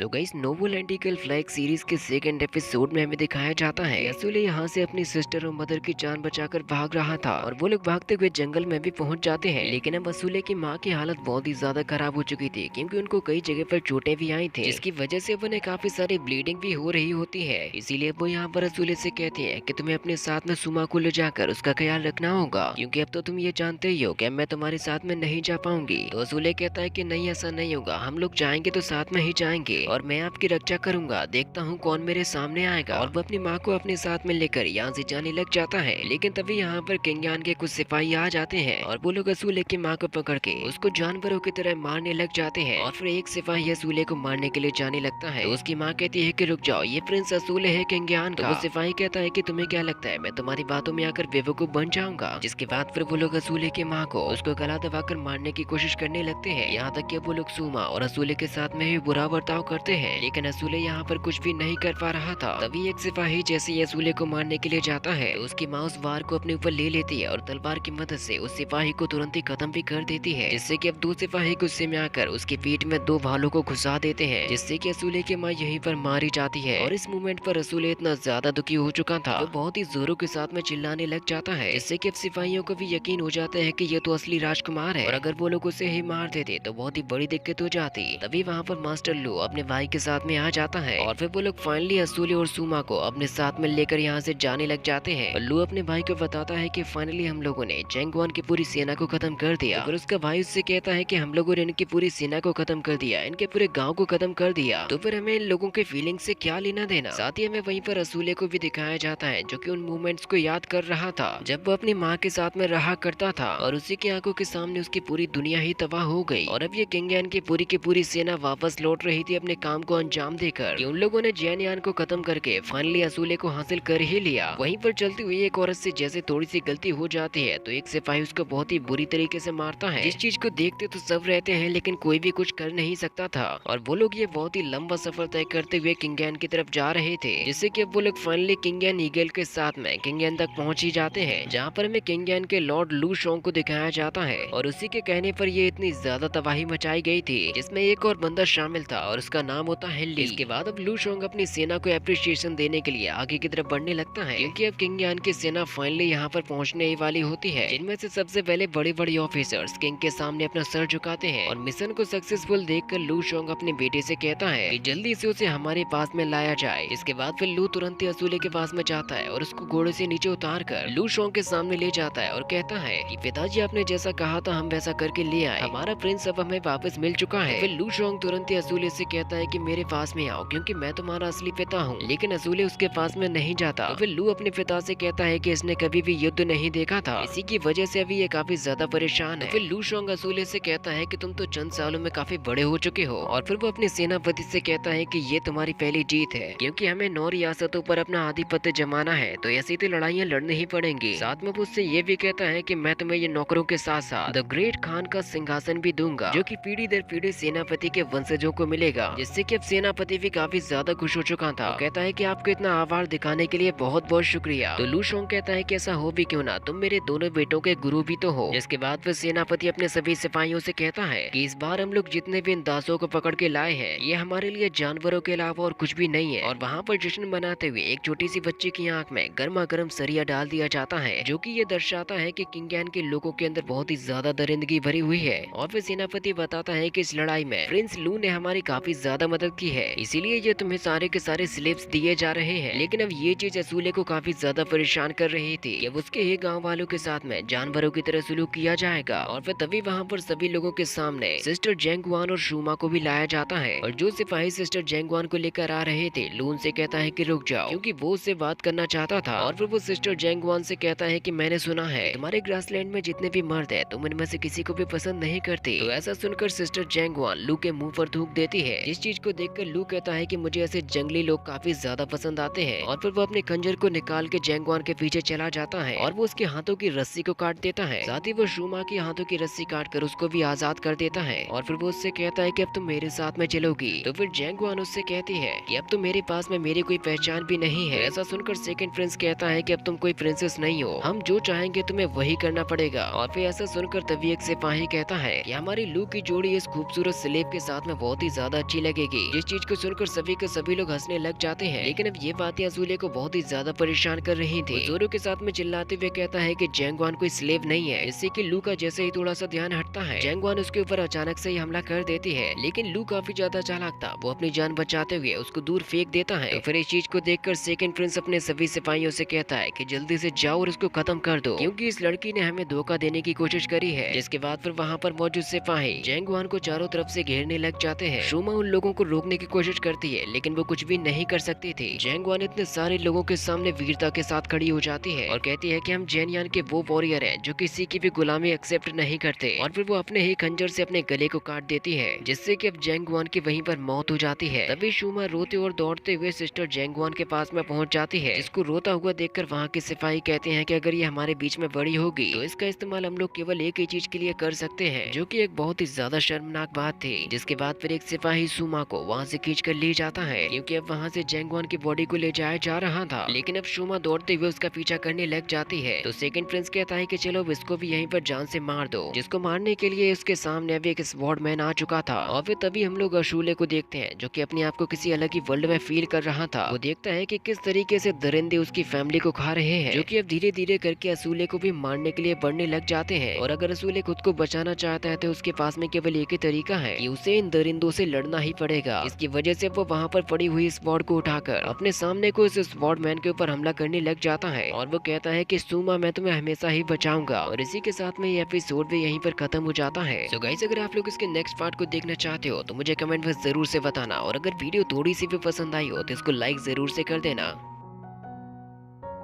तो guys नोवोलैंडिकल flag series के second episode में हमें दिखाया जाता है रसूल यहाँ से अपनी सिस्टर और मदर की जान बचाकर भाग रहा था और वो लोग भागते हुए जंगल में भी पहुंच जाते हैं। लेकिन अब वसूले की माँ की हालत बहुत ही ज्यादा खराब हो चुकी थी क्योंकि उनको कई जगह पर चोटें भी आई थी, जिसकी वजह से अब उन्हें काफी सारी ब्लीडिंग भी हो रही होती है। इसीलिए वो यहाँ पर रसूले से कहते हैं कि तुम्हें अपने साथ में सुमा को ले जाकर उसका ख्याल रखना होगा, क्योंकि अब तो तुम ये जानते ही हो कि मैं तुम्हारे साथ में नहीं जा पाऊंगी। तो वसूले कहता है कि नहीं, ऐसा नहीं होगा, हम लोग जाएंगे तो साथ में ही जाएंगे और मैं आपकी रक्षा करूंगा, देखता हूँ कौन मेरे सामने आएगा। और वो अपनी माँ को अपने साथ में लेकर यहाँ से जाने लग जाता है। लेकिन तभी यहाँ पर किंगयान के कुछ सिपाही आ जाते हैं और वो लोग असूले की माँ को पकड़ के उसको जानवरों की तरह मारने लग जाते हैं। और फिर एक सिपाही असूले को मारने के लिए जाने लगता है तो उसकी माँ कहती है कि रुक जाओ, ये प्रिंस असूले है किंगयान का। तो वो सिपाही कहता है कि तुम्हें क्या लगता है मैं तुम्हारी बातों में आकर बेवकूफ बन जाऊंगा। जिसके बाद फिर वो लोग असूले की माँ को उसको गला दबाकर मारने की कोशिश करने लगते हैं। यहाँ तक कि वो लोग सुमा और असूले के साथ में ही बुरा बर्ताव करते हैं। लेकिन असूले यहाँ पर कुछ भी नहीं कर पा रहा था। तभी एक सिपाही जैसे ही असूले को मारने के लिए जाता है तो उसकी माँ उस वार को अपने ऊपर ले लेती है और तलवार की मदद से उस सिपाही को तुरंत ही खत्म भी कर देती है, जिससे कि अब दो सिपाही गुस्से में आकर उसकी पीठ में दो भालों को घुसा देते हैं, जिससे कि असूले की माँ यहीं पर मारी जाती है। और इस मोमेंट पर असूले इतना ज्यादा दुखी हो चुका था, वो बहुत ही जोरों के साथ में चिल्लाने लग जाता है, जिससे कि अब सिपाहियों को भी यकीन हो जाता है कि ये तो असली राजकुमार है और अगर वो लोग उसे ही मार देते तो बहुत ही बड़ी दिक्कत हो जाती। तभी वहाँ पर मास्टर लू अपने भाई के साथ में आ जाता है और फिर वो लोग फाइनली असूले और सुमा को अपने साथ में लेकर यहाँ से जाने लग जाते हैं। और लू अपने भाई को बताता है कि फाइनली हम लोगों ने जैंगवान की पूरी सेना को खत्म कर दिया। और उसका भाई उससे कहता है कि हम लोगों ने इनकी पूरी सेना को खत्म कर दिया, इनके पूरे गांव को खत्म कर दिया, तो फिर हमें इन लोगों के फीलिंग से क्या लेना देना। साथ ही हमें वहीं पर असूले को भी दिखाया जाता है जो कि उन मूवमेंट्स को याद कर रहा था जब वो अपनी माँ के साथ में रहा करता था और उसी की आंखों के सामने उसकी पूरी दुनिया ही तबाह हो गई। और अब ये किंगयान की पूरी सेना वापस लौट रही थी अपने काम को अंजाम देकर कि उन लोगों ने जैनयान को खत्म करके फाइनली असूले को हासिल कर ही लिया। वहीं पर चलती हुई एक औरत से जैसे थोड़ी सी गलती हो जाती है तो एक सिपाही उसको बहुत ही बुरी तरीके से मारता है, जिस चीज को देखते तो सब रहते हैं लेकिन कोई भी कुछ कर नहीं सकता था। और वो लोग ये बहुत ही लंबा सफर तय करते हुए किंगयान की तरफ जा रहे थे, जिससे कि अब वो लोग फाइनली किंगयान ईगल के साथ में किंगयान तक पहुंच ही जाते हैं, जहाँ पर हमें किंगयान के लॉर्ड लू शोंग को दिखाया जाता है। और उसी के कहने पर ये इतनी ज्यादा तबाही मचाई गई थी जिसमें एक और बंदा शामिल था और उसका नाम होता है ली। इसके बाद अब लू शोंग अपनी सेना को अप्रिशिएशन देने के लिए आगे की तरफ बढ़ने लगता है, क्योंकि अब किंगयान की सेना फाइनली यहाँ पर पहुँचने ही वाली होती है, जिनमें से सबसे पहले बड़े बड़े ऑफिसर्स किंग के सामने अपना सर झुकाते हैं। और मिशन को सक्सेसफुल देखकर लू शोंग अपने बेटे से कहता है कि जल्दी से उसे हमारे पास में लाया जाए। इसके बाद फिर लू तुरंत ही असूले के पास में जाता है और उसको घोड़े से नीचे उतार कर लू शोंग के सामने ले जाता है और कहता है कि पिताजी आपने जैसा कहा था हम वैसा करके ले आए, हमारा प्रिंस अब हमें वापस मिल चुका है। फिर लू शोंग तुरंत ही असूले से कहता है कि मेरे पास में आओ क्योंकि मैं तुम्हारा असली पिता हूँ। लेकिन असूले उसके पास में नहीं जाता। तो फिर लू अपने पिता से कहता है कि इसने कभी भी युद्ध नहीं देखा था, इसी की वजह से अभी ये काफी ज्यादा परेशान है। फिर लू शोंग असूले से कहता है कि तुम तो चंद सालों में काफी बड़े हो चुके हो। और फिर वो अपने सेनापति से कहता है कि ये तुम्हारी पहली जीत है, क्योंकि हमें 9 रियासतों पर अपना आधिपत्य जमाना है, तो ऐसी तो लड़ाइयाँ लड़नी ही पड़ेंगी। साथ में वो उससे ये भी कहता है कि मैं तुम्हें ये नौकरों के साथ साथ द ग्रेट खान का सिंहासन भी दूंगा, जो कि पीढ़ी दर पीढ़ी सेनापति के वंशजों को मिलेगा। जिससे कि अब सेनापति भी काफी ज्यादा खुश हो चुका था। वो कहता है कि आपको इतना आभार दिखाने के लिए बहुत बहुत शुक्रिया। तो लू शोंग कहता है कि ऐसा हो भी क्यों ना, तुम मेरे दोनों बेटों के गुरु भी तो हो। जिसके बाद फिर सेनापति अपने सभी सिपाहियों से कहता है कि इस बार हम लोग जितने भी इन दासों को पकड़ के लाए हैं ये हमारे लिए जानवरों के अलावा और कुछ भी नहीं है। और वहाँ पर जश्न मनाते हुए एक छोटी सी बच्ची की आंख में गर्मा गर्म सरिया डाल दिया जाता है, जो कि ये दर्शाता है कि किंगयान के लोगों के अंदर बहुत ही ज्यादा दरिंदगी भरी हुई है। और फिर सेनापति बताता है कि इस लड़ाई में प्रिंस लू ने हमारी काफी ज्यादा मदद की है, इसीलिए ये तुम्हें सारे के सारे स्लेव्स दिए जा रहे हैं। लेकिन अब ये चीज असूले को काफी ज्यादा परेशान कर रही थी कि उसके ही गाँव वालों के साथ में जानवरों की तरह सलूक किया जाएगा। और फिर तभी वहाँ पर सभी लोगों के सामने सिस्टर जेंगवान और शूमा को भी लाया जाता है। और जो सिपाही सिस्टर जेंगवान को लेकर आ रहे थे लू उनसे कहता है कि रुक जाओ, क्योंकि वो उससे बात करना चाहता था। और फिर वो सिस्टर जेंगवान से कहता है कि मैंने सुना है तुम्हारे ग्रासलैंड में जितने भी मर्द है तुम इनमें से किसी को भी पसंद नहीं करती। तो ऐसा सुनकर सिस्टर जेंगवान लू के मुंह पर थूक देती है, जिस चीज को देखकर लू कहता है कि मुझे ऐसे जंगली लोग काफी ज्यादा पसंद आते हैं। और फिर वो अपने खंजर को निकाल के जेंगवान के पीछे चला जाता है और वो उसके हाथों की रस्सी को काट देता है। साथ ही वो शूमा के हाथों की रस्सी काट कर उसको भी आजाद कर देता है। और फिर वो उससे कहता है कि अब तुम मेरे साथ में चलोगी। तो फिर जेंगवान उससे कहती है कि अब तो मेरे पास में मेरी कोई पहचान भी नहीं है। ऐसा सुनकर सेकंड प्रिंस कहता है कि अब तुम कोई प्रिंसेस नहीं हो, हम जो चाहेंगे तुम्हें वही करना पड़ेगा। और फिर ऐसा सुनकर तभी एक सिपाही कहता है कि हमारी लू की जोड़ी इस खूबसूरत स्लेव के साथ में बहुत ही ज्यादा अच्छी लगेगी, जिस चीज को सुनकर सभी के सभी लोग हंसने लग जाते हैं। लेकिन अब ये बातें असूले को बहुत ही ज्यादा परेशान कर रही थी। जोरो के साथ में चिल्लाते हुए कहता है कि जैंगवान कोई स्लेव नहीं है, इससे कि लू का जैसे ही थोड़ा सा ध्यान हटता है, जैंगवान उसके ऊपर अचानक से ही हमला कर देती है। लेकिन लू काफी ज्यादा चालाक था, वो अपनी जान बचाते हुए उसको दूर फेंक देता है। तो फिर इस चीज को देखकर सेकंड प्रिंस अपने सभी सिपाहियों से कहता है कि जल्दी से जाओ और इसको खत्म कर दो, क्योंकि इस लड़की ने हमें धोखा देने की कोशिश करी है। जिसके बाद फिर वहाँ पर मौजूद सिपाही जैंगवान को चारों तरफ से घेरने लग जाते हैं। शोमा उन लोगों को रोकने की कोशिश करती है, लेकिन वो कुछ भी नहीं कर सकती थी। जैंगवान इतने सारे लोगों के सामने वीरता के साथ खड़ी हो जाती है और कहती है कि हम जैनयान के वो वॉरियर हैं जो किसी की भी गुलामी एक्सेप्ट नहीं करते। और फिर वो अपने ही खंजर से अपने गले को काट देती है, जिससे कि अब जैंगवान की वहीं पर मौत हो जाती है। तभी शोमा रोते और दौड़ते हुए सिस्टर जैंगवान के पास में पहुंच जाती है, जिसको रोता हुआ देखकर वहाँ के सिपाही कहते हैं कि अगर ये हमारे बीच में बड़ी होगी तो इसका इस्तेमाल हम लोग केवल एक ही चीज के लिए कर सकते हैं, जो कि एक बहुत ही ज्यादा शर्मनाक बात थी। जिसके बाद फिर एक सिपाही सुमा को वहाँ से खींच कर ले जाता है, क्योंकि अब वहाँ से जैंगवान की बॉडी को ले जाया जा रहा था। लेकिन अब शोमा दौड़ते हुए उसका पीछा करने लग जाती है। तो सेकंड प्रिंस कहता है कि चलो इसको भी यहीं पर जान से मार दो, जिसको मारने के लिए उसके सामने अभी एक स्वॉर्ड मैन आ चुका था। और फिर तभी हम लोग अशूले को देखते हैं, जो कि अपने आप को किसी अलग ही वर्ल्ड में फील कर रहा था। वो देखता है कि किस तरीके से दरिंदे उसकी फैमिली को खा रहे हैं, जो कि अब धीरे धीरे करके असूले को भी मारने के लिए बढ़ने लग जाते हैं। और अगर असूले खुद को बचाना चाहता है तो उसके पास में केवल एक ही तरीका है कि उसे इन दरिंदों से लड़ना ही पड़ेगा। इसकी वजह से वो वहाँ पर पड़ी हुई स्वॉर्ड को उठाकर अपने सामने को इस स्वॉर्ड मैन के ऊपर हमला करने लग जाता है। और वो कहता है कि सुमा, मैं तुम्हें हमेशा ही बचाऊंगा। और इसी के साथ में ये एपिसोड भी यहीं पर खत्म हो जाता है। सो गाइस, अगर आप लोग इसके नेक्स्ट पार्ट को देखना चाहते हो तो मुझे कमेंट में जरूर से बताना। और अगर वीडियो थोड़ी सी भी पसंद आई हो तो इसको लाइक जरूर से कर देना।